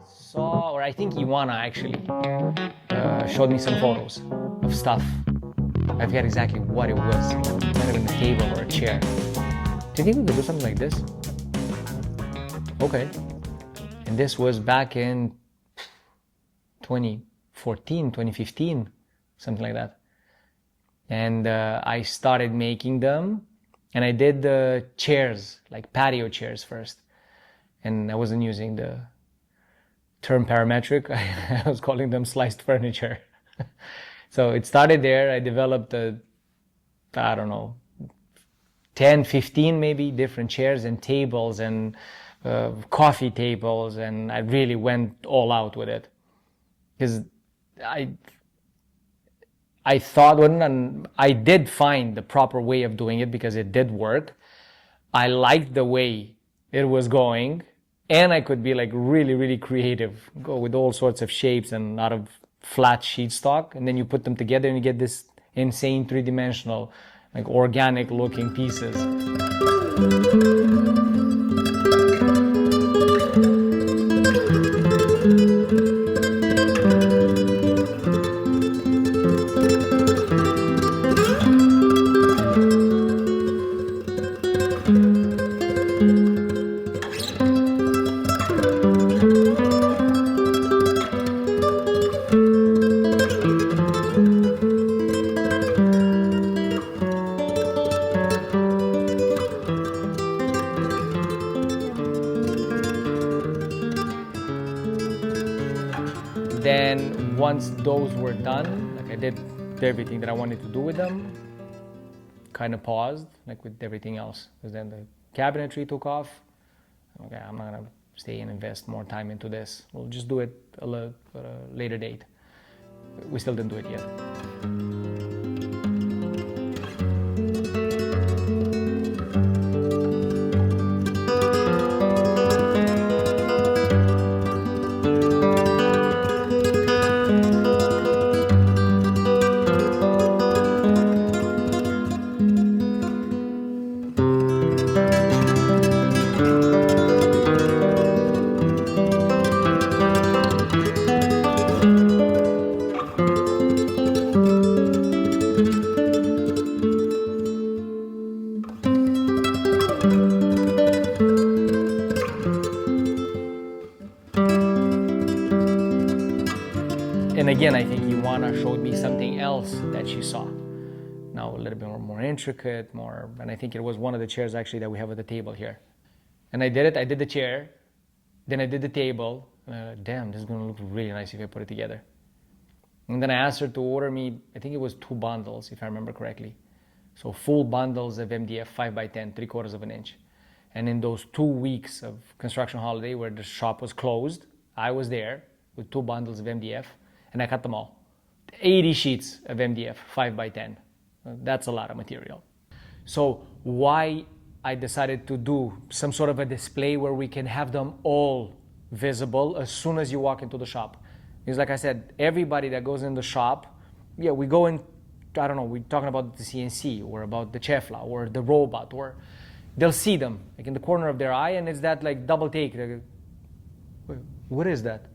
Saw, or I think Iwana actually showed me some photos of stuff. I forget exactly what it was. It might have been a table or a chair. Do you think we could do something like this? Okay. And this was back in 2014, 2015, something like that. And I started making them, and I did the chairs, like patio chairs first. And I wasn't using the term parametric. I was calling them sliced furniture. So it started there. I developed I don't know, 10, 15 maybe different chairs and tables and coffee tables, and I really went all out with it. Because I thought, and I did find the proper way of doing it because it did work. I liked the way it was going, and I could be like really, really creative, go with all sorts of shapes and out of flat sheet stock, and then you put them together and you get this insane three-dimensional, like organic looking pieces. Then once those were done, like I did everything that I wanted to do with them, kind of paused, like with everything else. Because then the cabinetry took off. Okay, I'm not gonna stay and invest more time into this. We'll just do it at a later date. We still didn't do it yet. And again, I think Iwana showed me something else that she saw. Now a little bit more intricate, and I think it was one of the chairs actually that we have at the table here. And I did it, I did the chair, then I did the table. Damn, this is gonna look really nice if I put it together. And then I asked her to order me, I think it was 2 bundles, if I remember correctly. So full bundles of MDF 5x10, 3/4 of an inch. And in those 2 weeks of construction holiday where the shop was closed, I was there with 2 bundles of MDF, and I cut them all. 80 sheets of MDF, 5x10. That's a lot of material. So why I decided to do some sort of a display where we can have them all visible as soon as you walk into the shop. Because like I said, everybody that goes in the shop, yeah, we go in, I don't know, we're talking about the CNC or about the Chefla or the robot, or they'll see them like in the corner of their eye, and it's that like double take. Like, what is that?